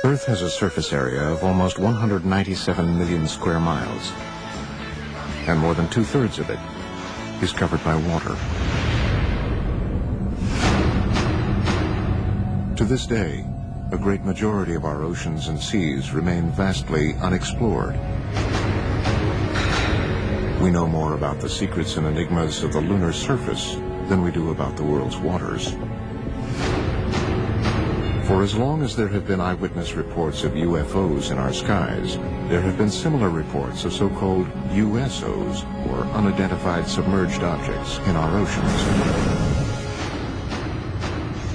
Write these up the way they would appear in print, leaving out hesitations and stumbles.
Earth has a surface area of almost 197 million square miles, and more than two-thirds of it is covered by water. To this day, a great majority of our oceans and seas remain vastly unexplored. We know more about the secrets and enigmas of the lunar surface than we do about the world's waters. For as long as there have been eyewitness reports of UFOs in our skies, there have been similar reports of so-called USOs, or unidentified submerged objects, in our oceans.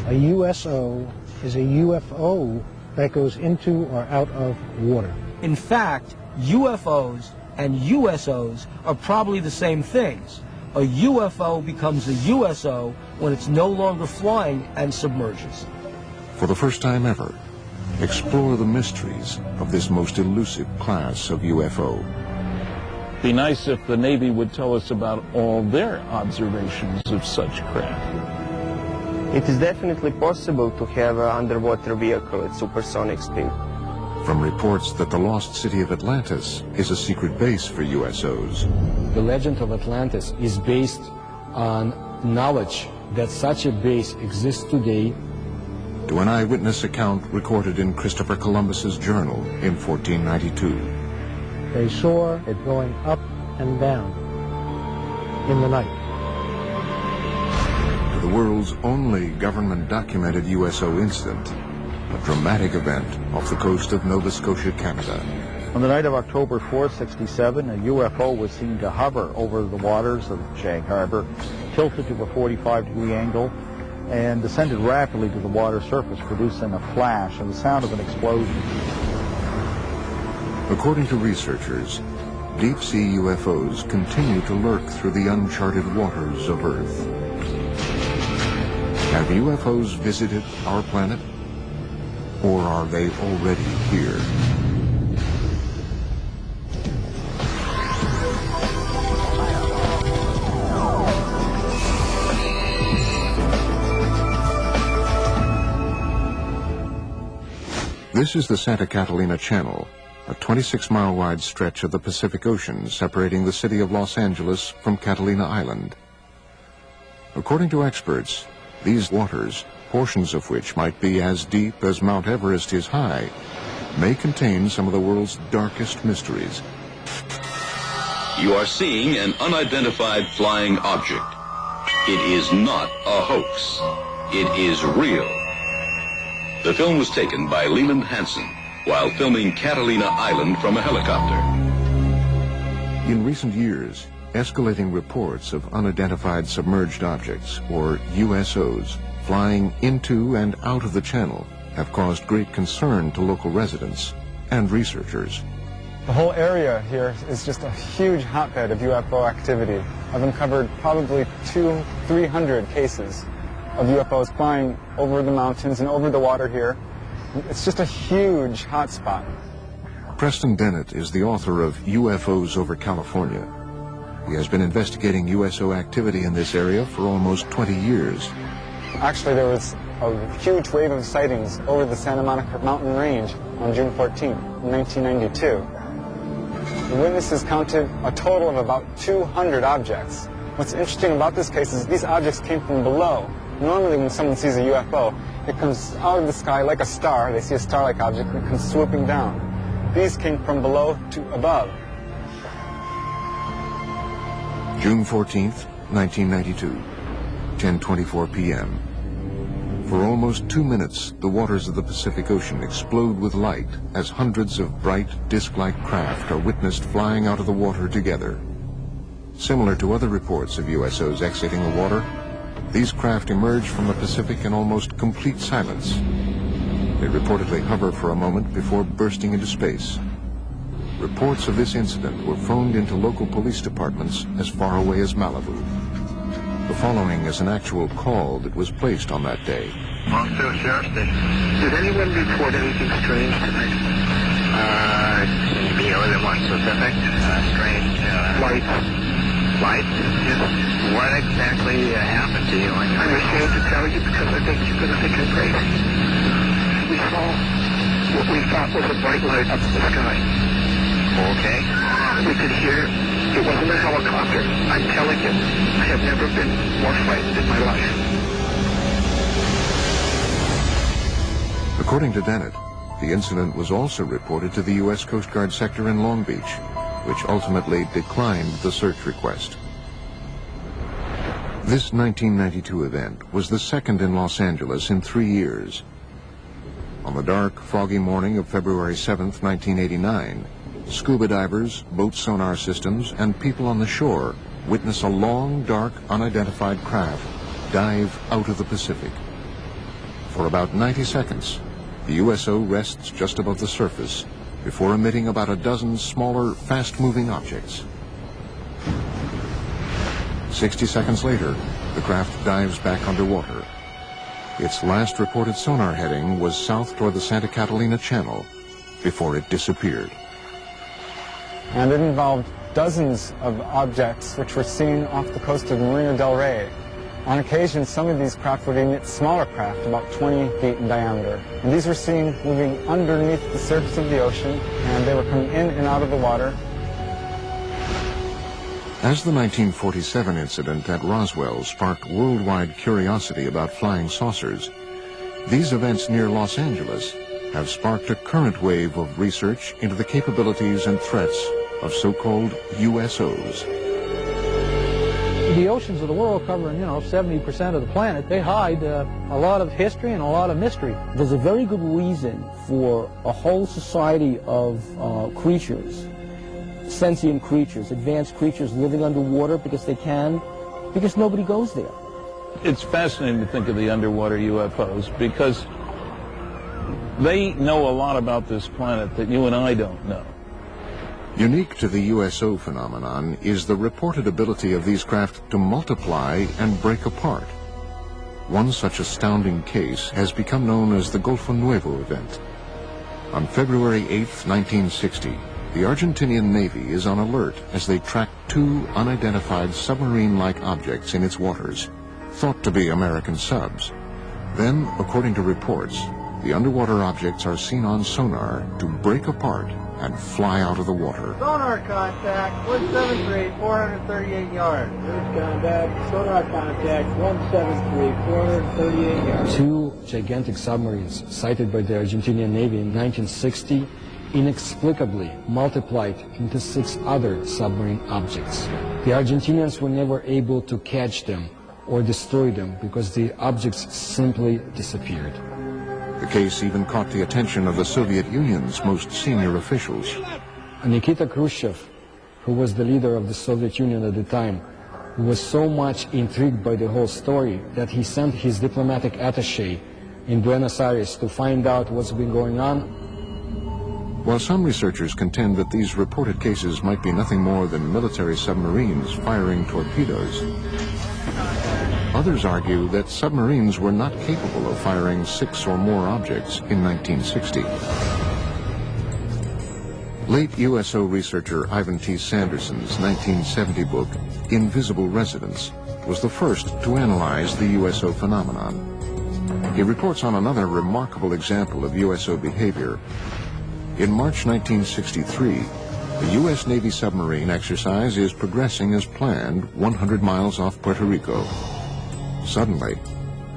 A USO is a UFO that goes into or out of water. In fact, UFOs and USOs are probably the same things. A UFO becomes a USO when it's no longer flying and submerges. For the first time ever, explore the mysteries of this most elusive class of UFO. Be nice if the Navy would tell us about all their observations of such craft. It is definitely possible to have an underwater vehicle at supersonic speed. From reports that the lost city of Atlantis is a secret base for USOs. The legend of Atlantis is based on knowledge that such a base exists today. To an eyewitness account recorded in Christopher Columbus's journal in 1492. They saw it going up and down in the night. To the world's only government-documented USO incident, a dramatic event off the coast of Nova Scotia, Canada. On the night of October 4, 1967, a UFO was seen to hover over the waters of Shank Harbor, tilted to a 45-degree angle, and descended rapidly to the water surface, producing a flash and the sound of an explosion. According to researchers, deep-sea UFOs continue to lurk through the uncharted waters of Earth. Have UFOs visited our planet? Or are they already here? This is the Santa Catalina Channel, a 26-mile wide stretch of the Pacific Ocean separating the city of Los Angeles from Catalina Island. According to experts, these waters, portions of which might be as deep as Mount Everest is high, may contain some of the world's darkest mysteries. You are seeing an unidentified flying object. It is not a hoax. It is real. The film was taken by Leland Hansen while filming Catalina Island from a helicopter. In recent years, escalating reports of unidentified submerged objects, or USOs, flying into and out of the channel have caused great concern to local residents and researchers. The whole area here is just a huge hotbed of UFO activity. I've uncovered probably 200-300 cases of UFOs flying over the mountains and over the water here. It's just a huge hotspot. Preston Dennett is the author of UFOs over California. He has been investigating USO activity in this area for almost 20 years. Actually, there was a huge wave of sightings over the Santa Monica mountain range on June 14, 1992. The witnesses counted a total of about 200 objects. What's interesting about this case is these objects came from below. Normally when someone sees a UFO, it comes out of the sky like a star. They see a star-like object and it comes swooping down. These came from below to above. June 14th, 1992, 10:24 p.m. For almost 2 minutes, the waters of the Pacific Ocean explode with light as hundreds of bright, disc-like craft are witnessed flying out of the water together. Similar to other reports of USOs exiting the water, these craft emerge from the Pacific in almost complete silence. They reportedly hover for a moment before bursting into space. Reports of this incident were phoned into local police departments as far away as Malibu. The following is an actual call that was placed on that day. Monster Sheriff Station. Did anyone report anything strange tonight? Maybe more than one specific. Strange. Lights? Just what exactly happened to you? I'm ashamed to tell you because I think you're going to think I'm crazy. We saw what we thought was a bright light up in the sky. Okay. We could hear, it wasn't a helicopter. I'm telling you, I have never been more frightened in my life. According to Dennett, the incident was also reported to the U.S. Coast Guard sector in Long Beach, which ultimately declined the search request. This 1992 event was the second in Los Angeles in 3 years. On the dark, foggy morning of February 7th, 1989, scuba divers, boat sonar systems, and people on the shore witness a long, dark, unidentified craft dive out of the Pacific. For about 90 seconds, the USO rests just above the surface before emitting about a dozen smaller, fast-moving objects. 60 seconds later, the craft dives back underwater. Its last reported sonar heading was south toward the Santa Catalina Channel before it disappeared. And it involved dozens of objects which were seen off the coast of Marina del Rey. On occasion, some of these craft would emit smaller craft, about 20 feet in diameter. And these were seen moving underneath the surface of the ocean, and they were coming in and out of the water. As the 1947 incident at Roswell sparked worldwide curiosity about flying saucers, these events near Los Angeles have sparked a current wave of research into the capabilities and threats of so-called USOs. The oceans of the world covering, 70% of the planet, they hide a lot of history and a lot of mystery. There's a very good reason for a whole society of creatures, sentient creatures, advanced creatures living underwater because nobody goes there. It's fascinating to think of the underwater UFOs because they know a lot about this planet that you and I don't know. Unique to the USO phenomenon is the reported ability of these craft to multiply and break apart. One such astounding case has become known as the Golfo Nuevo event. On February 8, 1960, the Argentinian Navy is on alert as they track two unidentified submarine-like objects in its waters, thought to be American subs. Then, according to reports, the underwater objects are seen on sonar to break apart and fly out of the water. Sonar contact, 173, 438 yards. There's contact, sonar contact, 173, 438 yards. Two gigantic submarines sighted by the Argentinian Navy in 1960 inexplicably multiplied into 6 other submarine objects. The Argentinians were never able to catch them or destroy them because the objects simply disappeared. The case even caught the attention of the Soviet Union's most senior officials. Nikita Khrushchev, who was the leader of the Soviet Union at the time, was so much intrigued by the whole story that he sent his diplomatic attaché in Buenos Aires to find out what's been going on. While some researchers contend that these reported cases might be nothing more than military submarines firing torpedoes, others argue that submarines were not capable of firing 6 or more objects in 1960. Late USO researcher Ivan T. Sanderson's 1970 book, Invisible Residents, was the first to analyze the USO phenomenon. He reports on another remarkable example of USO behavior. In March 1963, the U.S. Navy submarine exercise is progressing as planned 100 miles off Puerto Rico. Suddenly,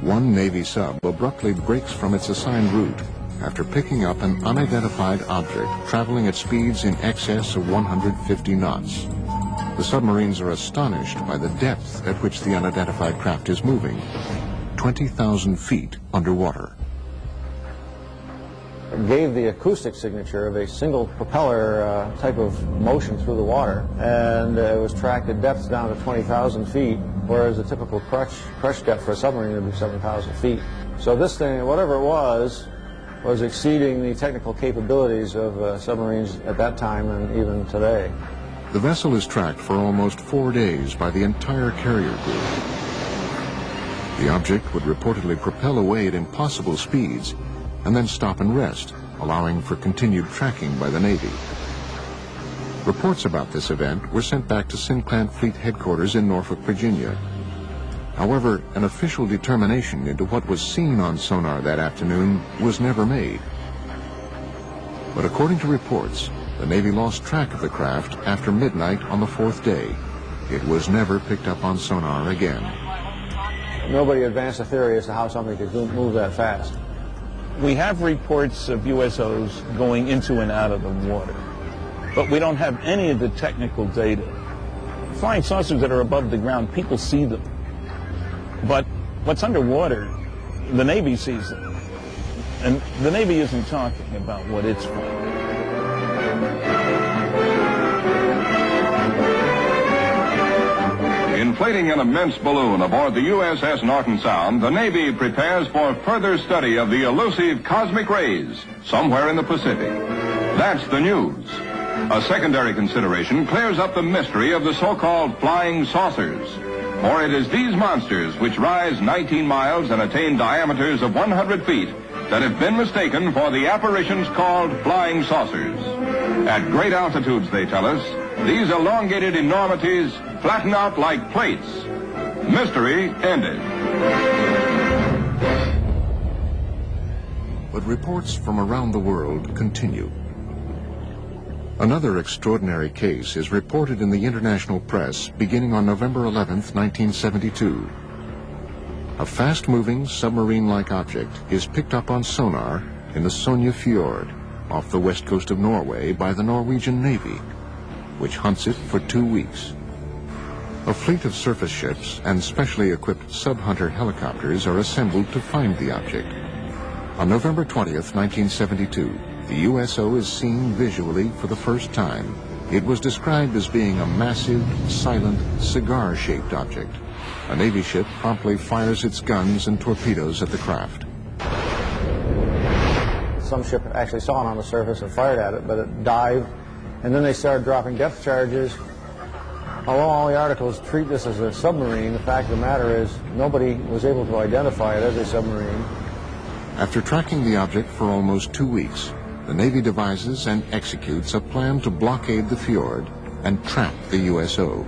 one Navy sub abruptly breaks from its assigned route after picking up an unidentified object traveling at speeds in excess of 150 knots. The submarines are astonished by the depth at which the unidentified craft is moving, 20,000 feet underwater. Gave the acoustic signature of a single propeller type of motion through the water, and it was tracked at depths down to 20,000 feet, whereas a typical crush depth for a submarine would be 7,000 feet. So this thing, whatever it was exceeding the technical capabilities of submarines at that time and even today. The vessel is tracked for almost 4 days by the entire carrier group. The object would reportedly propel away at impossible speeds and then stop and rest, allowing for continued tracking by the Navy. Reports about this event were sent back to Sinclair Fleet Headquarters in Norfolk, Virginia. However, an official determination into what was seen on sonar that afternoon was never made. But according to reports, the Navy lost track of the craft after midnight on the fourth day. It was never picked up on sonar again. Nobody advanced a theory as to how something could move that fast. We have reports of USOs going into and out of the water, but we don't have any of the technical data. Flying saucers that are above the ground, people see them. But what's underwater, the Navy sees them. And the Navy isn't talking about what it's finding. Inflating an immense balloon aboard the USS Norton Sound, the Navy prepares for further study of the elusive cosmic rays somewhere in the Pacific. That's the news. A secondary consideration clears up the mystery of the so-called flying saucers. For it is these monsters which rise 19 miles and attain diameters of 100 feet that have been mistaken for the apparitions called flying saucers. At great altitudes, they tell us, these elongated enormities flatten out like plates. Mystery ended. But reports from around the world continue. Another extraordinary case is reported in the international press beginning on November 11th, 1972. A fast-moving submarine-like object is picked up on sonar in the Sonja Fjord off the west coast of Norway by the Norwegian Navy, which hunts it for 2 weeks. A fleet of surface ships and specially equipped sub-hunter helicopters are assembled to find the object. On November 20th, 1972, the USO is seen visually for the first time. It was described as being a massive, silent, cigar-shaped object. A Navy ship promptly fires its guns and torpedoes at the craft. Some ship actually saw it on the surface and fired at it, but it dived, and then they started dropping depth charges. Although all the articles treat this as a submarine, the fact of the matter is nobody was able to identify it as a submarine. After tracking the object for almost 2 weeks, the Navy devises and executes a plan to blockade the fjord and trap the USO.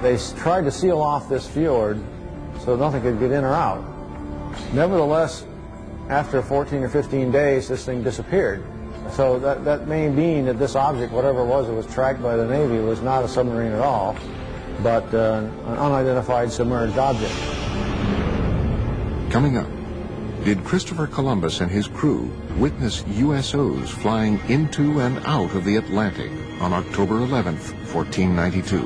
They tried to seal off this fjord so nothing could get in or out. Nevertheless, after 14 or 15 days, this thing disappeared. So that may mean that this object, whatever it was tracked by the Navy, was not a submarine at all, but an unidentified submerged object. Coming up, did Christopher Columbus and his crew witness USOs flying into and out of the Atlantic on October 11th, 1492?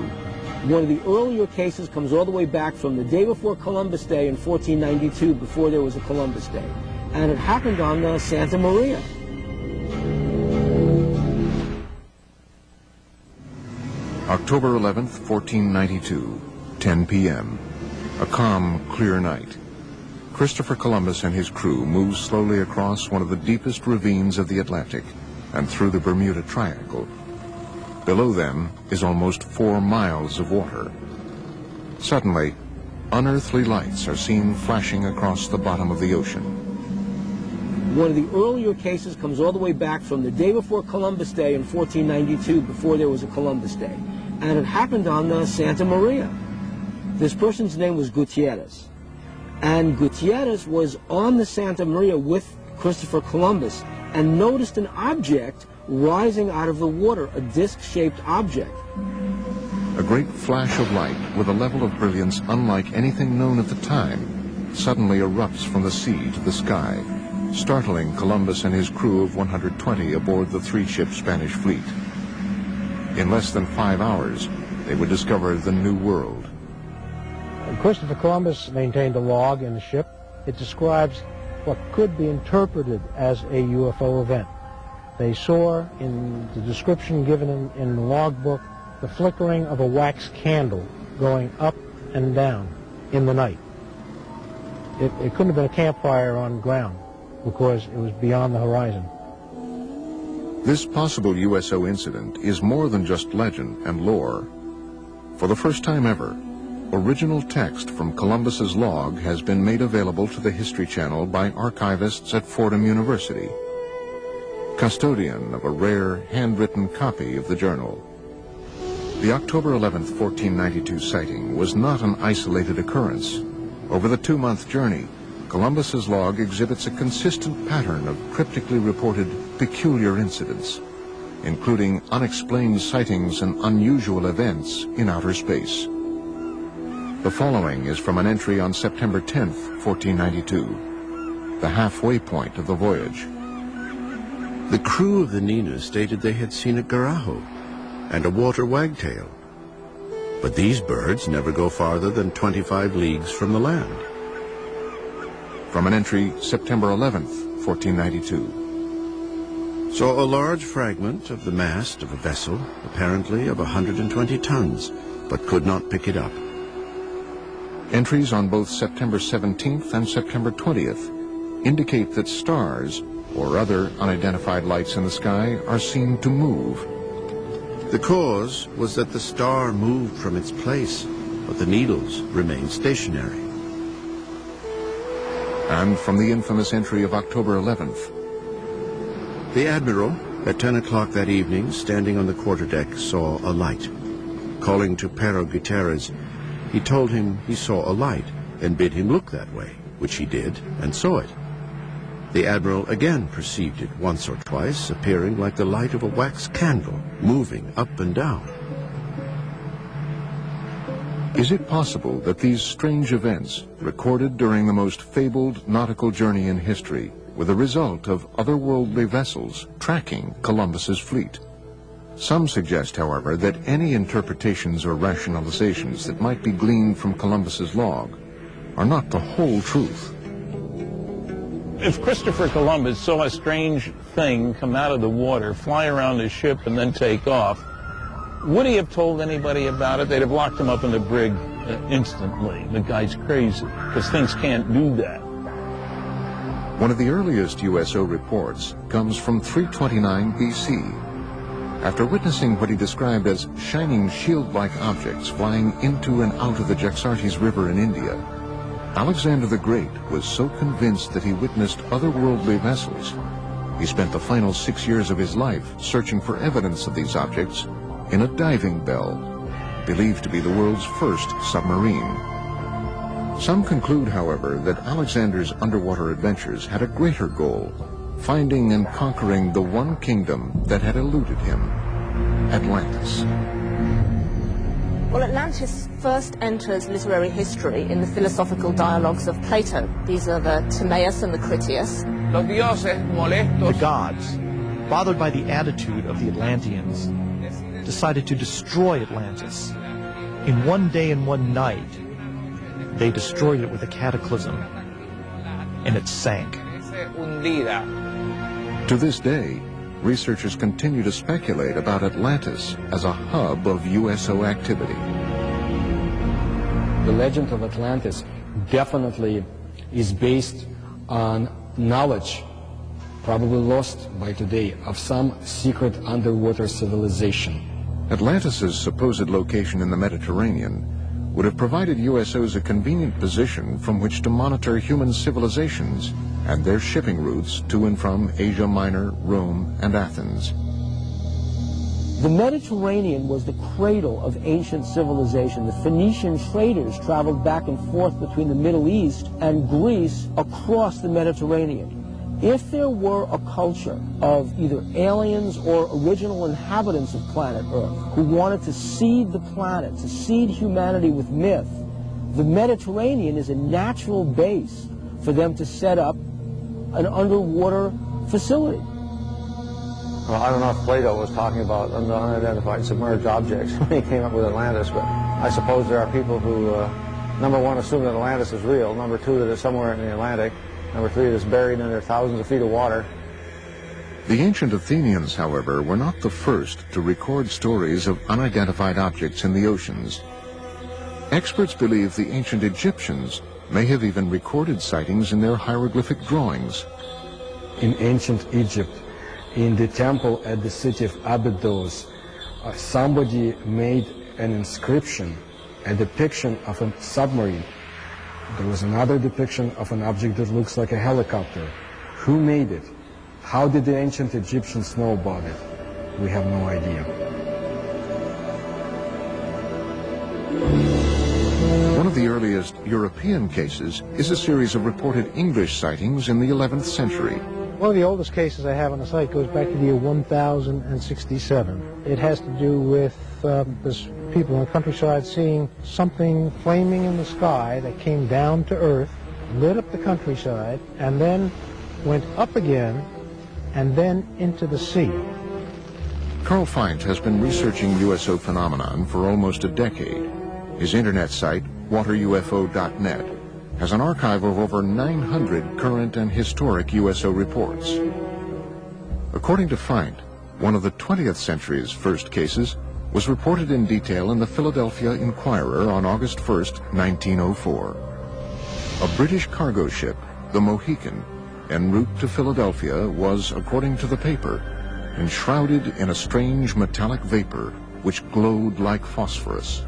One of the earlier cases comes all the way back from the day before Columbus Day in 1492, before there was a Columbus Day. And it happened on Santa Maria. October 11th, 1492, 10 p.m. A calm, clear night. Christopher Columbus and his crew move slowly across one of the deepest ravines of the Atlantic and through the Bermuda Triangle. Below them is almost 4 miles of water. Suddenly, unearthly lights are seen flashing across the bottom of the ocean. One of the earlier cases comes all the way back from the day before Columbus Day in 1492, before there was a Columbus Day. And it happened on Santa Maria. This person's name was Gutierrez. And Gutierrez was on the Santa Maria with Christopher Columbus and noticed an object rising out of the water, a disc-shaped object. A great flash of light with a level of brilliance unlike anything known at the time suddenly erupts from the sea to the sky, startling Columbus and his crew of 120 aboard the 3-ship Spanish fleet. In less than 5 hours, they would discover the New World. Christopher Columbus maintained a log in the ship. It describes what could be interpreted as a UFO event. They saw, in the description given in the logbook, the flickering of a wax candle going up and down in the night. It couldn't have been a campfire on ground because it was beyond the horizon. This possible USO incident is more than just legend and lore. For the first time ever, original text from Columbus's log has been made available to the History Channel by archivists at Fordham University, custodian of a rare handwritten copy of the journal. The October 11th, 1492 sighting was not an isolated occurrence. Over the 2-month journey, Columbus's log exhibits a consistent pattern of cryptically reported peculiar incidents, including unexplained sightings and unusual events in outer space. The following is from an entry on September 10th, 1492, the halfway point of the voyage. The crew of the Nina stated they had seen a garaho and a water wagtail, but these birds never go farther than 25 leagues from the land. From an entry September 11th, 1492. Saw a large fragment of the mast of a vessel, apparently of 120 tons, but could not pick it up. Entries on both September 17th and September 20th indicate that stars or other unidentified lights in the sky are seen to move. The cause was that the star moved from its place, but the needles remained stationary. And from the infamous entry of October 11th. The Admiral, at 10 o'clock that evening, standing on the quarterdeck, saw a light. Calling to Pero Gutierrez, he told him he saw a light and bid him look that way, which he did and saw it. The Admiral again perceived it once or twice, appearing like the light of a wax candle, moving up and down. Is it possible that these strange events, recorded during the most fabled nautical journey in history, were the result of otherworldly vessels tracking Columbus's fleet? Some suggest, however, that any interpretations or rationalizations that might be gleaned from Columbus's log are not the whole truth. If Christopher Columbus saw a strange thing come out of the water, fly around his ship, and then take off, would he have told anybody about it? They'd have locked him up in the brig instantly. The guy's crazy, because things can't do that. One of the earliest USO reports comes from 329 BC. After witnessing what he described as shining shield-like objects flying into and out of the Jaxartes River in India, Alexander the Great was so convinced that he witnessed otherworldly vessels, he spent the final 6 years of his life searching for evidence of these objects in a diving bell, believed to be the world's first submarine. Some conclude, however, that Alexander's underwater adventures had a greater goal, finding and conquering the one kingdom that had eluded him, Atlantis. Well, Atlantis first enters literary history in the philosophical dialogues of Plato. These are the Timaeus and the Critias. The gods, bothered by the attitude of the Atlanteans, decided to destroy Atlantis. In one day and one night, they destroyed it with a cataclysm, and it sank. To this day, researchers continue to speculate about Atlantis as a hub of USO activity. The legend of Atlantis definitely is based on knowledge, probably lost by today, of some secret underwater civilization. Atlantis's supposed location in the Mediterranean would have provided USOs a convenient position from which to monitor human civilizations and their shipping routes to and from Asia Minor, Rome, and Athens. The Mediterranean was the cradle of ancient civilization. The Phoenician traders traveled back and forth between the Middle East and Greece across the Mediterranean. If there were a culture of either aliens or original inhabitants of planet Earth who wanted to seed the planet, to seed humanity with myth, the Mediterranean is a natural base for them to set up an underwater facility. Well, I don't know if Plato was talking about the unidentified submerged objects when he came up with Atlantis, but I suppose there are people who, number one, assume that Atlantis is real, number two, that it's somewhere in the Atlantic, number three, that it's buried under thousands of feet of water. The ancient Athenians, however, were not the first to record stories of unidentified objects in the oceans. Experts believe the ancient Egyptians may have even recorded sightings in their hieroglyphic drawings. In ancient Egypt, in the temple at the city of Abydos, somebody made an inscription, a depiction of a submarine. There was another depiction of an object that looks like a helicopter. Who made it? How did the ancient Egyptians know about it? We have no idea. One of of the earliest European cases is a series of reported English sightings in the 11th century. One of the oldest cases I have on the site goes back to the year 1067. It has to do with people in the countryside seeing something flaming in the sky that came down to Earth, lit up the countryside, and then went up again, and then into the sea. Carl Feindt has been researching USO phenomenon for almost a decade. His internet site, waterufo.net, has an archive of over 900 current and historic USO reports. According to Feindt, one of the 20th century's first cases was reported in detail in the Philadelphia Inquirer on August 1st, 1904. A British cargo ship, the Mohican, en route to Philadelphia was, according to the paper, enshrouded in a strange metallic vapor which glowed like phosphorus.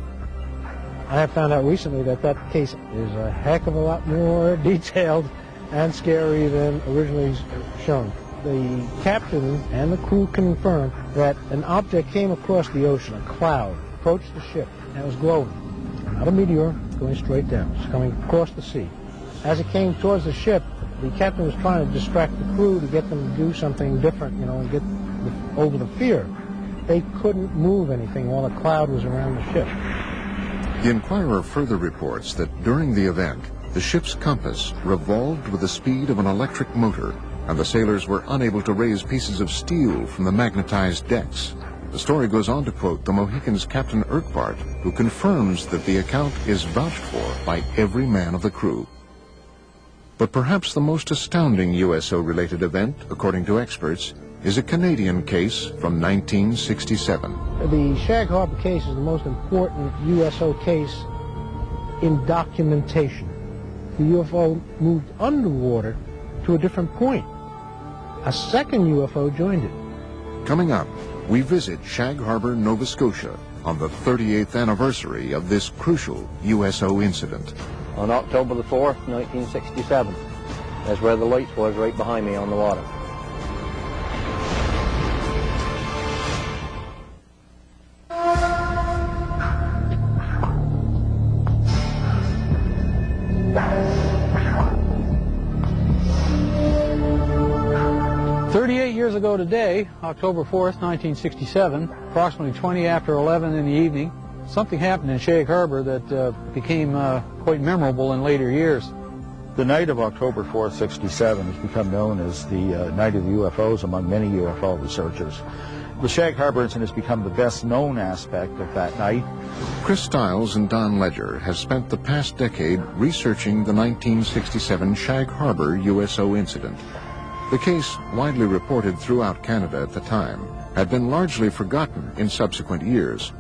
I have found out recently that that case is a heck of a lot more detailed and scary than originally shown. The captain and the crew confirmed that an object came across the ocean, a cloud, approached the ship, and it was glowing. Not a meteor, going straight down. It's coming across the sea. As it came towards the ship, the captain was trying to distract the crew to get them to do something different, and get over the fear. They couldn't move anything while a cloud was around the ship. The Inquirer further reports that during the event, the ship's compass revolved with the speed of an electric motor, and the sailors were unable to raise pieces of steel from the magnetized decks. The story goes on to quote the Mohican's Captain Urquhart, who confirms that the account is vouched for by every man of the crew. But perhaps the most astounding USO-related event, according to experts, is a Canadian case from 1967. The Shag Harbor case is the most important USO case in documentation. The UFO moved underwater to a different point. A second UFO joined it. Coming up, we visit Shag Harbor, Nova Scotia on the 38th anniversary of this crucial USO incident. On October the 4th, 1967. That's where the lights was, right behind me on the water. Years ago today, October 4th, 1967, approximately 20 after 11 in the evening, something happened in Shag Harbor that became quite memorable in later years. The night of October 4th, 67 has become known as the Night of the UFOs among many UFO researchers. The Shag Harbor incident has become the best known aspect of that night. Chris Stiles and Don Ledger have spent the past decade researching the 1967 Shag Harbor USO incident. The case, widely reported throughout Canada at the time, had been largely forgotten in subsequent years.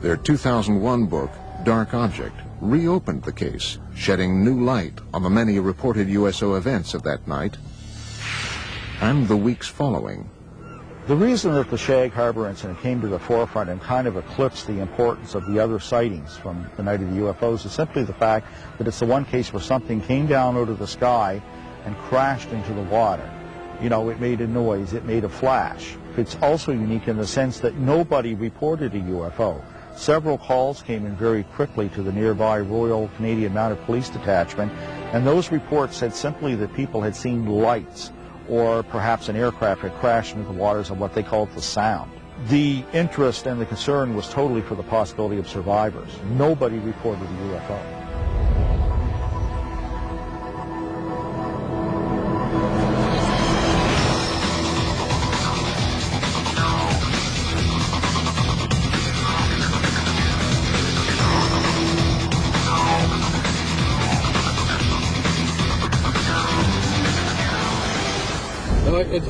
Their 2001 book, Dark Object, reopened the case, shedding new light on the many reported USO events of that night and the weeks following. The reason that the Shag Harbor incident came to the forefront and kind of eclipsed the importance of the other sightings from the Night of the UFOs is simply the fact that it's the one case where something came down out of the sky and crashed into the water. It made a noise, it made a flash. It's also unique in the sense that nobody reported a UFO. Several calls came in very quickly to the nearby Royal Canadian Mounted Police Detachment, and those reports said simply that people had seen lights, or perhaps an aircraft had crashed into the waters of what they called the Sound. The interest and the concern was totally for the possibility of survivors. Nobody reported a UFO.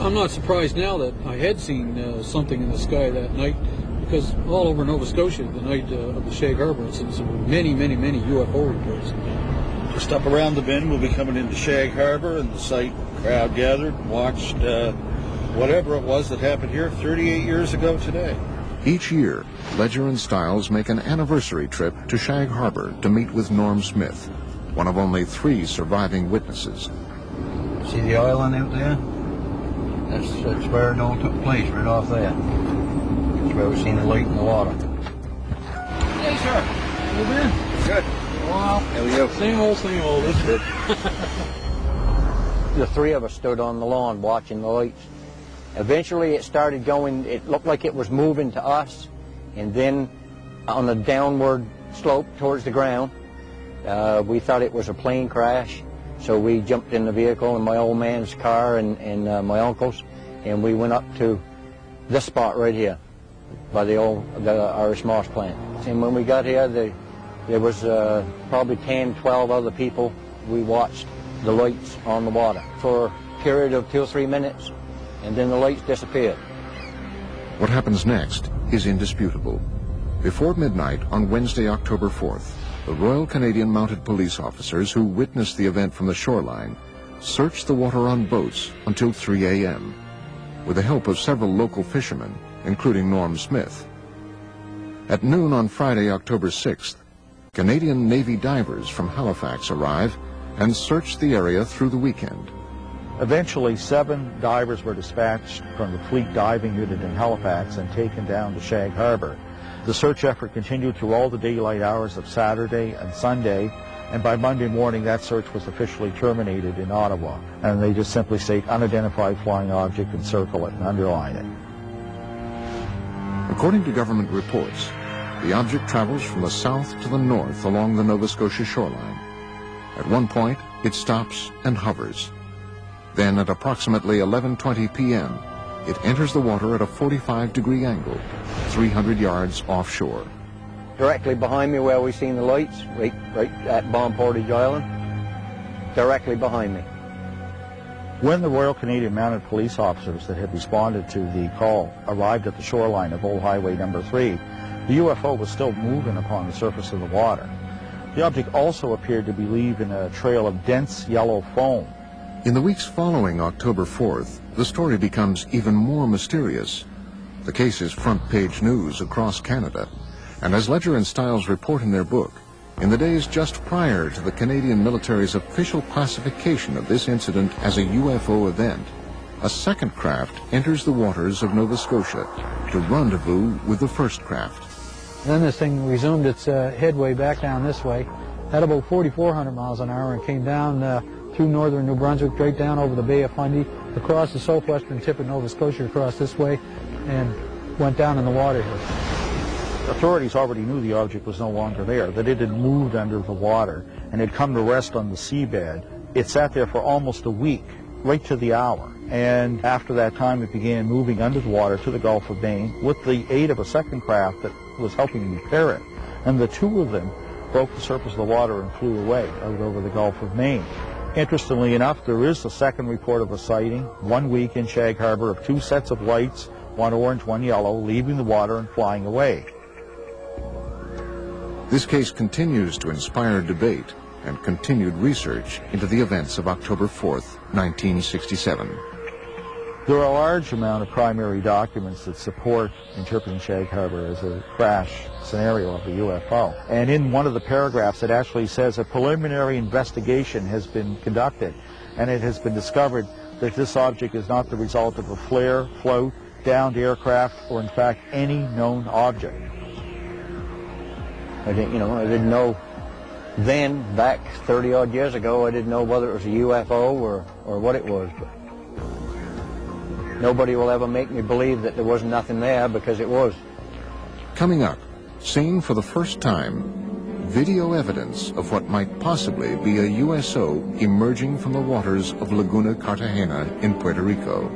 I'm not surprised now that I had seen something in the sky that night, because all over Nova Scotia, the night of the Shag Harbor incident, there were many UFO reports. Just up around the bend, we'll be coming into Shag Harbor, and the site crowd gathered and watched whatever it was that happened here 38 years ago today. Each year, Ledger and Stiles make an anniversary trip to Shag Harbor to meet with Norm Smith, one of only 3 surviving witnesses. See the island out there? That's where it all took place, right off there. That's where we seen the light in the water. Hey, sir. You been? Good. Wow. There we go. Same old, isn't it? The three of us stood on the lawn watching the lights. Eventually it started going, it looked like it was moving to us, and then on the downward slope towards the ground, we thought it was a plane crash, so we jumped in the vehicle in my old man's car and my uncle's, and we went up to this spot right here by the Irish Moss plant. And when we got here, there was probably 10, 12 other people. We watched the lights on the water for a period of 2 or 3 minutes, and then the lights disappeared. What happens next is indisputable. Before midnight on Wednesday, October 4th, the Royal Canadian Mounted Police officers who witnessed the event from the shoreline searched the water on boats until 3 a.m. with the help of several local fishermen, including Norm Smith. At noon on Friday, October 6th, Canadian Navy divers from Halifax arrive and search the area through the weekend. Eventually, 7 divers were dispatched from the Fleet Diving Unit in Halifax and taken down to Shag Harbor. The search effort continued through all the daylight hours of Saturday and Sunday, and by Monday morning that search was officially terminated in Ottawa, and they just simply state unidentified flying object and circle it and underline it. According to government reports, the object travels from the south to the north along the Nova Scotia shoreline. At one point, it stops and hovers. Then at approximately 11:20 p.m., it enters the water at a 45-degree angle, 300 yards offshore. Directly behind me where we seen the lights, right at Bomb Portage Island, directly behind me. When the Royal Canadian Mounted Police officers that had responded to the call arrived at the shoreline of Old Highway number 3, the UFO was still moving upon the surface of the water. The object also appeared to be leaving a trail of dense yellow foam. In the weeks following October 4th, the story becomes even more mysterious. The case is front-page news across Canada, and as Ledger and Stiles report in their book, in the days just prior to the Canadian military's official classification of this incident as a UFO event, a second craft enters the waters of Nova Scotia to rendezvous with the first craft. Then this thing resumed its headway back down this way, at about 4,400 miles an hour, and came down through northern New Brunswick, straight down over the Bay of Fundy, across the southwestern tip of Nova Scotia, across this way, and went down in the water here. Authorities already knew the object was no longer there, that it had moved under the water and had come to rest on the seabed. It sat there for almost a week, right to the hour. And after that time, it began moving under the water to the Gulf of Maine with the aid of a second craft that was helping repair it. And the two of them broke the surface of the water and flew away out over the Gulf of Maine. Interestingly enough, there is a second report of a sighting 1 week in Shag Harbor of 2 sets of lights, one orange, one yellow, leaving the water and flying away. This case continues to inspire debate and continued research into the events of October 4th, 1967. There are a large amount of primary documents that support interpreting Shag Harbor as a crash scenario of a UFO. And in one of the paragraphs, it actually says a preliminary investigation has been conducted, and it has been discovered that this object is not the result of a flare, float, downed aircraft, or in fact any known object. I didn't know then, back 30-odd years ago, I didn't know whether it was a UFO or what it was. But nobody will ever make me believe that there was nothing there, because it was. Coming up, seen for the first time, video evidence of what might possibly be a USO emerging from the waters of Laguna Cartagena in Puerto Rico.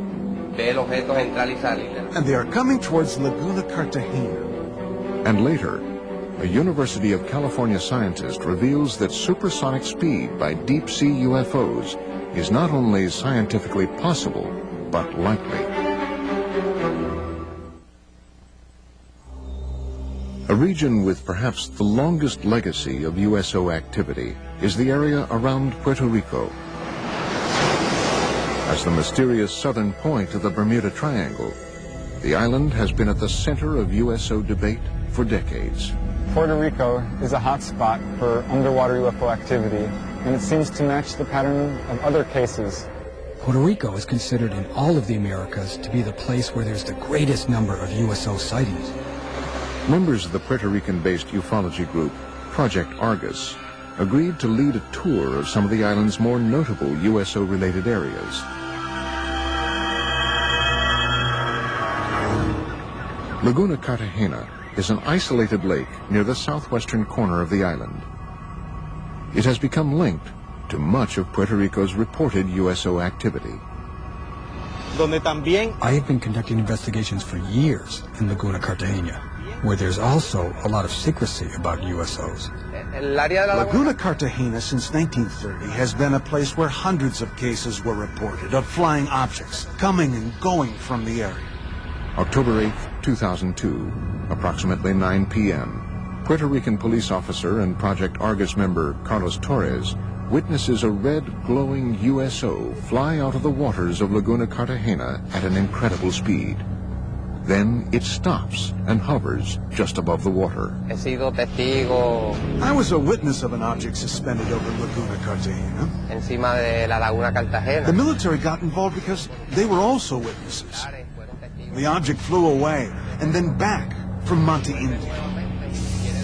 And they are coming towards Laguna Cartagena. And later, a University of California scientist reveals that supersonic speed by deep-sea UFOs is not only scientifically possible, but likely. A region with perhaps the longest legacy of USO activity is the area around Puerto Rico. As the mysterious southern point of the Bermuda Triangle, the island has been at the center of USO debate for decades. Puerto Rico is a hot spot for underwater UFO activity, and it seems to match the pattern of other cases. Puerto Rico is considered in all of the Americas to be the place where there's the greatest number of USO sightings. Members of the Puerto Rican-based ufology group, Project Argus, agreed to lead a tour of some of the island's more notable USO-related areas. Laguna Cartagena is an isolated lake near the southwestern corner of the island. It has become linked to much of Puerto Rico's reported USO activity. I have been conducting investigations for years in Laguna Cartagena, where there's also a lot of secrecy about USOs. Laguna Cartagena since 1930 has been a place where hundreds of cases were reported of flying objects coming and going from the area. October 8, 2002, approximately 9 p.m., Puerto Rican police officer and Project Argus member Carlos Torres witnesses a red glowing USO fly out of the waters of Laguna Cartagena at an incredible speed. Then it stops and hovers just above the water. I was a witness of an object suspended over Laguna Cartagena. The military got involved because they were also witnesses. The object flew away and then back from Monte Indio.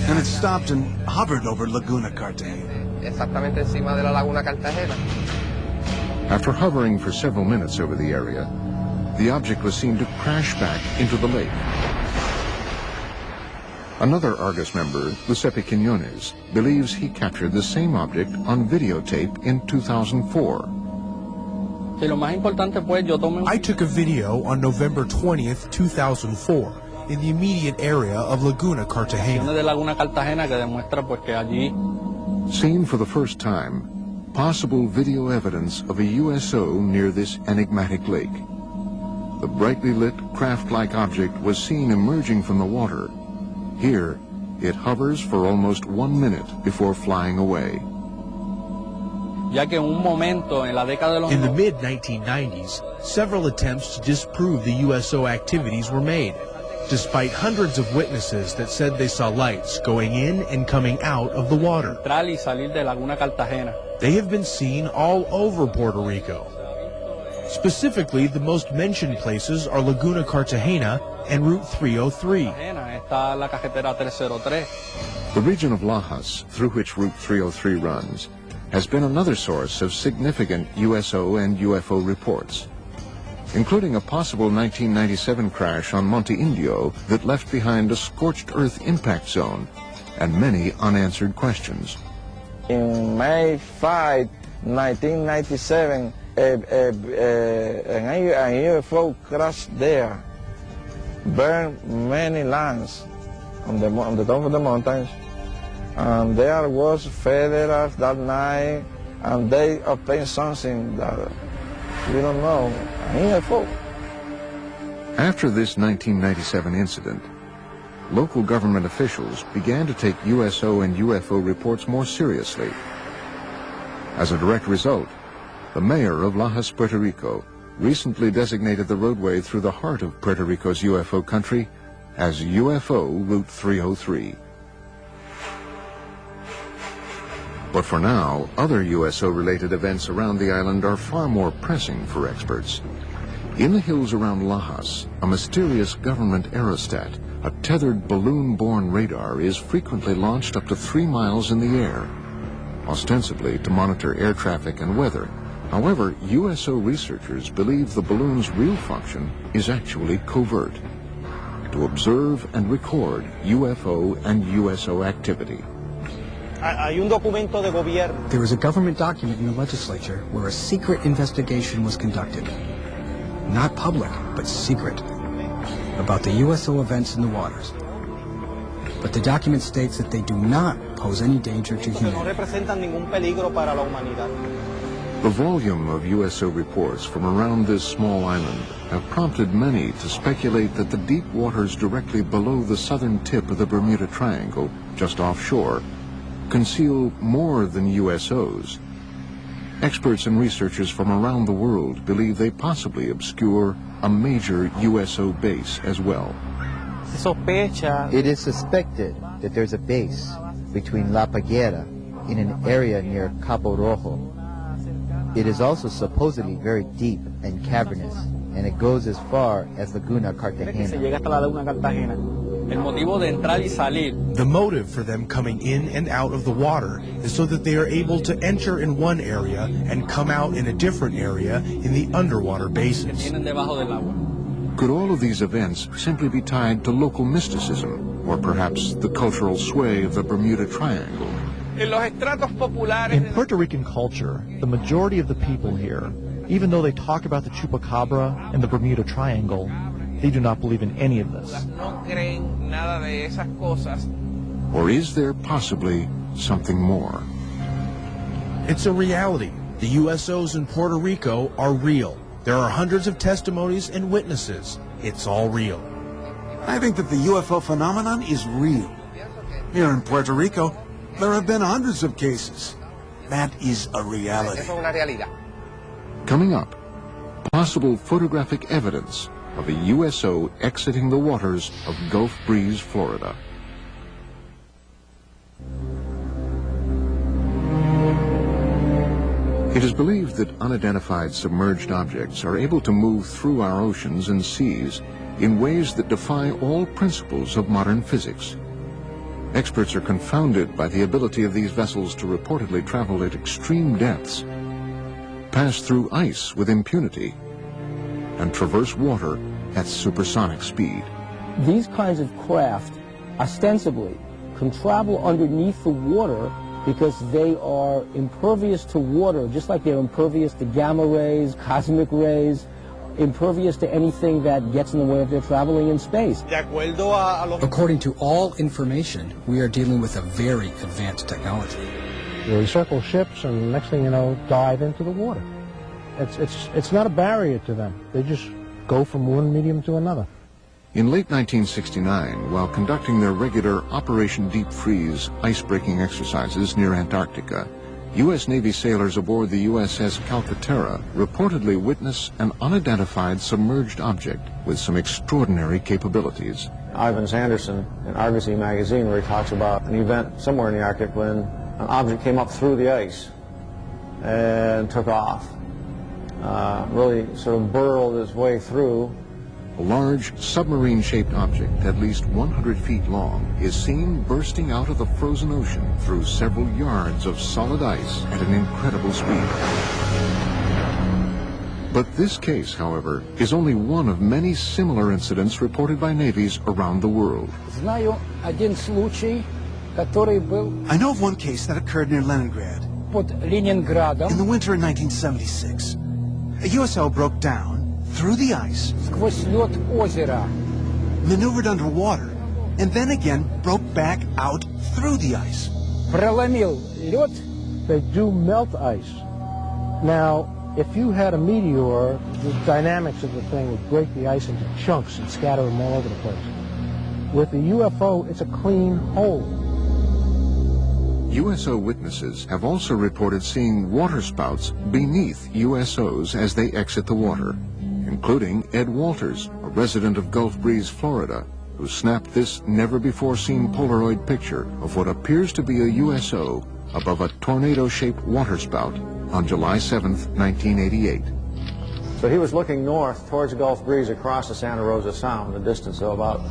And it stopped and hovered over Laguna Cartagena. After hovering for several minutes over the area, the object was seen to crash back into the lake. Another Argus member, Giuseppe Quiñones, believes he captured the same object on videotape in 2004. I took a video on November 20th, 2004, in the immediate area of Laguna Cartagena. Seen for the first time, possible video evidence of a USO near this enigmatic lake. The brightly lit, craft-like object was seen emerging from the water. Here, it hovers for almost 1 minute before flying away. In the mid-1990s, several attempts to disprove the USO activities were made, despite hundreds of witnesses that said they saw lights going in and coming out of the water. They have been seen all over Puerto Rico. Specifically, the most mentioned places are Laguna Cartagena and Route 303. The region of Lajas, through which Route 303 runs, has been another source of significant USO and UFO reports, including a possible 1997 crash on Monte Indio that left behind a scorched earth impact zone and many unanswered questions. In May 5, 1997, a UFO crashed there, burned many lands on the top of the mountains, and there was federals that night, and they obtained something that we don't know, a UFO. After this 1997 incident, local government officials began to take USO and UFO reports more seriously. As a direct result, the mayor of Lajas, Puerto Rico, recently designated the roadway through the heart of Puerto Rico's UFO country as UFO Route 303. But for now, other USO-related events around the island are far more pressing for experts. In the hills around Lajas, a mysterious government aerostat, a tethered balloon-borne radar, is frequently launched up to 3 miles in the air, ostensibly to monitor air traffic and weather. However, USO researchers believe the balloon's real function is actually covert, to observe and record UFO and USO activity. There was a government document in the legislature where a secret investigation was conducted. Not public, but secret, about the USO events in the waters. But the document states that they do not pose any danger to humanity. The volume of USO reports from around this small island have prompted many to speculate that the deep waters directly below the southern tip of the Bermuda Triangle, just offshore, conceal more than USOs. Experts and researchers from around the world believe they possibly obscure a major USO base as well. It is suspected that there's a base between La Paguera in an area near Cabo Rojo. It is also supposedly very deep and cavernous, and it goes as far as Laguna Cartagena. The motive for them coming in and out of the water is so that they are able to enter in one area and come out in a different area in the underwater basins. Could all of these events simply be tied to local mysticism, or perhaps the cultural sway of the Bermuda Triangle? In Puerto Rican culture, the majority of the people here, even though they talk about the Chupacabra and the Bermuda Triangle, they do not believe in any of this. Or is there possibly something more? It's a reality. The USOs in Puerto Rico are real. There are hundreds of testimonies and witnesses. It's all real. I think that the UFO phenomenon is real. Here in Puerto Rico, there have been hundreds of cases. That is a reality. Coming up, possible photographic evidence of a USO exiting the waters of Gulf Breeze, Florida. It is believed that unidentified submerged objects are able to move through our oceans and seas in ways that defy all principles of modern physics. Experts are confounded by the ability of these vessels to reportedly travel at extreme depths, pass through ice with impunity, and traverse water at supersonic speed. These kinds of craft, ostensibly, can travel underneath the water because they are impervious to water, just like they're impervious to gamma rays, cosmic rays, impervious to anything that gets in the way of their traveling in space. According to all information, we are dealing with a very advanced technology. They circle ships and next thing you know, dive into the water. It's not a barrier to them. They just go from one medium to another. In late 1969, while conducting their regular Operation Deep Freeze ice-breaking exercises near Antarctica, U.S. Navy sailors aboard the USS Calcaterra reportedly witnessed an unidentified submerged object with some extraordinary capabilities. Ivan Sanderson in Argosy magazine, where he talks about an event somewhere in the Arctic when an object came up through the ice and took off. Really sort of burrowed its way through. A large submarine-shaped object, at least 100 feet long, is seen bursting out of the frozen ocean through several yards of solid ice at an incredible speed. But this case, however, is only one of many similar incidents reported by navies around the world. I know of one case that occurred near Leningrad. In the winter of 1976, a USO broke down through the ice, maneuvered underwater, and then again broke back out through the ice. They do melt ice. Now, if you had a meteor, the dynamics of the thing would break the ice into chunks and scatter them all over the place. With the UFO, it's a clean hole. USO witnesses have also reported seeing waterspouts beneath USOs as they exit the water, including Ed Walters, a resident of Gulf Breeze, Florida, who snapped this never-before-seen Polaroid picture of what appears to be a USO above a tornado-shaped waterspout on July 7th, 1988. So he was looking north towards Gulf Breeze across the Santa Rosa Sound, a distance of about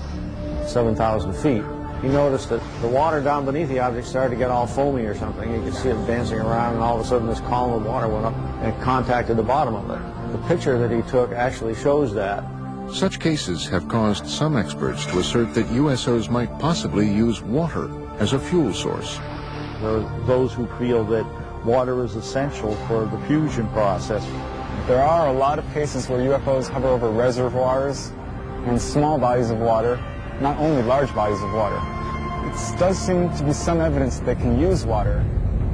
7,000 feet. He noticed that the water down beneath the object started to get all foamy or something. You could see it dancing around, and all of a sudden this column of water went up and contacted the bottom of it. The picture that he took actually shows that. Such cases have caused some experts to assert that USOs might possibly use water as a fuel source. There are those who feel that water is essential for the fusion process. There are a lot of cases where UFOs hover over reservoirs and small bodies of water, not only large bodies of water. It does seem to be some evidence that they can use water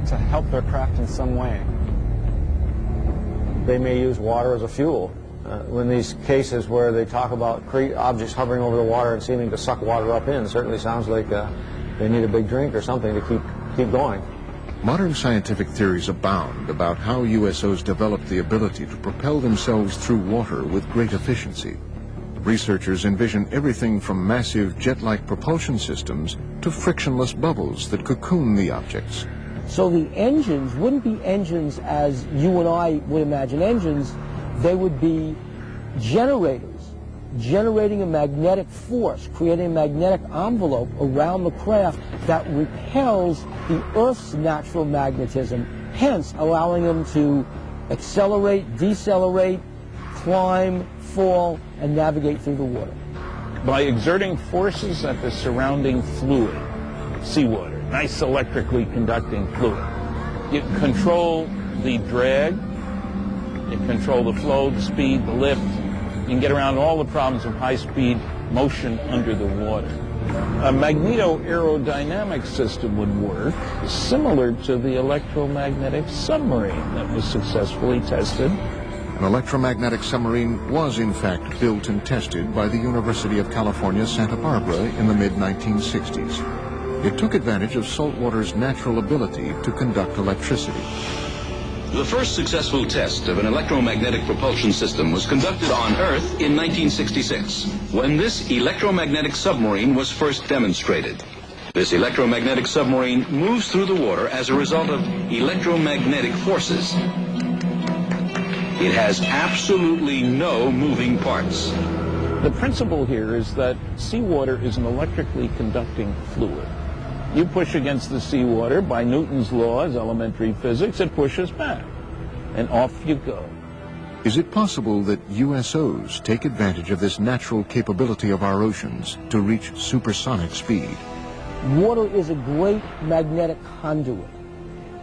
to help their craft in some way. They may use water as a fuel. In these cases where they talk about objects hovering over the water and seeming to suck water up in, it certainly sounds like they need a big drink or something to keep going. Modern scientific theories abound about how USOs developed the ability to propel themselves through water with great efficiency. Researchers envision everything from massive jet-like propulsion systems to frictionless bubbles that cocoon the objects. So the engines wouldn't be engines as you and I would imagine engines. They would be generators generating a magnetic force, creating a magnetic envelope around the craft that repels the Earth's natural magnetism, hence allowing them to accelerate, decelerate, climb, fall, and navigate through the water. By exerting forces at the surrounding fluid, seawater, nice electrically conducting fluid, you control the drag, you control the flow, the speed, the lift. You can get around all the problems of high-speed motion under the water. A magneto-aerodynamic system would work similar to the electromagnetic submarine that was successfully tested. An electromagnetic submarine was in fact built and tested by the University of California, Santa Barbara in the mid-1960s. It took advantage of saltwater's natural ability to conduct electricity. The first successful test of an electromagnetic propulsion system was conducted on Earth in 1966, when this electromagnetic submarine was first demonstrated. This electromagnetic submarine moves through the water as a result of electromagnetic forces. It has absolutely no moving parts. The principle here is that seawater is an electrically conducting fluid. You push against the seawater by Newton's laws, elementary physics, it pushes back, and off you go. Is it possible that USOs take advantage of this natural capability of our oceans to reach supersonic speed? Water is a great magnetic conduit.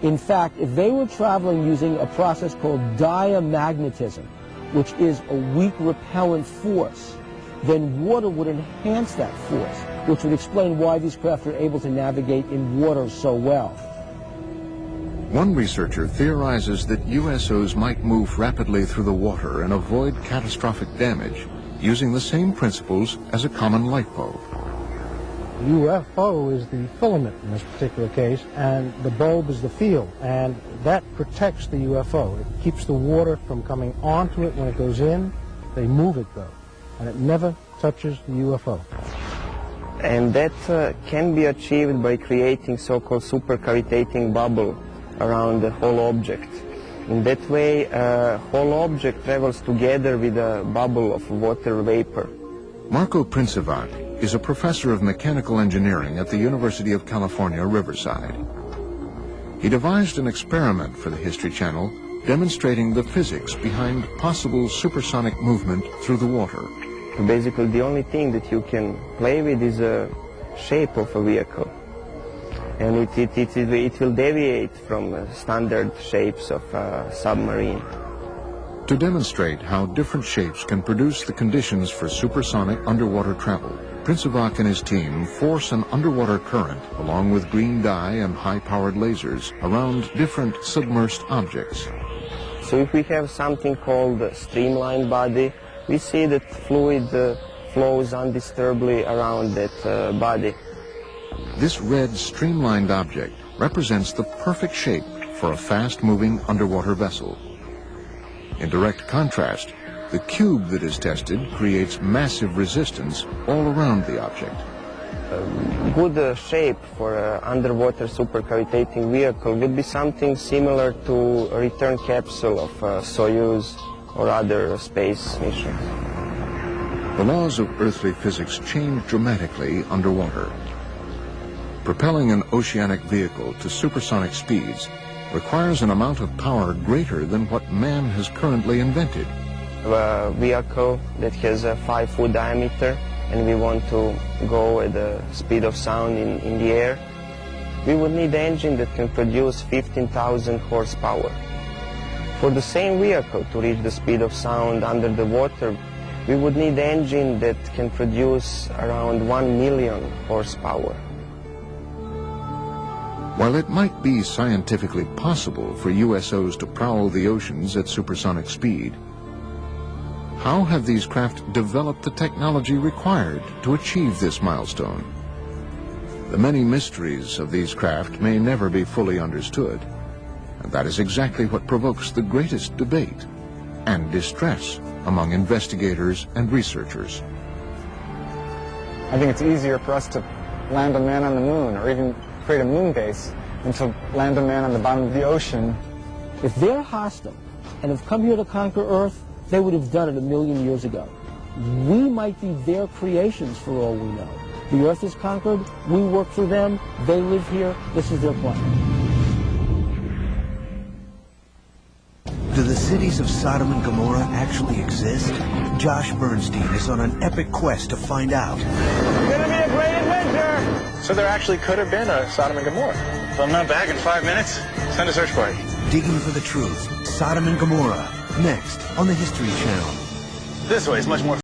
In fact, if they were traveling using a process called diamagnetism, which is a weak repellent force, then water would enhance that force, which would explain why these craft are able to navigate in water so well. One researcher theorizes that USOs might move rapidly through the water and avoid catastrophic damage using the same principles as a common light bulb. UFO is the filament in this particular case, and the bulb is the field, and that protects the UFO. It keeps the water from coming onto it when it goes in. They move it, though, and it never touches the UFO. And that can be achieved by creating so-called supercavitating bubble around the whole object. In that way, whole object travels together with a bubble of water vapor. Marco Princivat is a professor of mechanical engineering at the University of California, Riverside. He devised an experiment for the History Channel demonstrating the physics behind possible supersonic movement through the water. Basically, the only thing that you can play with is the shape of a vehicle. And it will deviate from standard shapes of a submarine. To demonstrate how different shapes can produce the conditions for supersonic underwater travel, Princivat and his team force an underwater current along with green dye and high-powered lasers around different submerged objects. So if we have something called a streamlined body, we see that fluid flows undisturbedly around that body. This red streamlined object represents the perfect shape for a fast-moving underwater vessel. In direct contrast, the cube that is tested creates massive resistance all around the object. A good shape for an underwater supercavitating vehicle would be something similar to a return capsule of Soyuz or other space missions. The laws of earthly physics change dramatically underwater. Propelling an oceanic vehicle to supersonic speeds requires an amount of power greater than what man has currently invented. A vehicle that has a 5-foot diameter and we want to go at the speed of sound in the air, we would need an engine that can produce 15,000 horsepower. For the same vehicle to reach the speed of sound under the water, we would need an engine that can produce around 1 million horsepower. While it might be scientifically possible for USOs to prowl the oceans at supersonic speed, how have these craft developed the technology required to achieve this milestone? The many mysteries of these craft may never be fully understood, and that is exactly what provokes the greatest debate and distress among investigators and researchers. I think it's easier for us to land a man on the moon or even create a moon base than to land a man on the bottom of the ocean. If they're hostile and have come here to conquer Earth, they would have done it 1 million years ago. We might be their creations for all we know. The Earth is conquered, we work for them, they live here, this is their planet. Do the cities of Sodom and Gomorrah actually exist? Josh Bernstein is on an epic quest to find out. It's gonna be a great adventure! So there actually could have been a Sodom and Gomorrah. If I'm not back in 5 minutes, send a search party. Digging for the truth. Sodom and Gomorrah. Next on the History Channel. This way is much more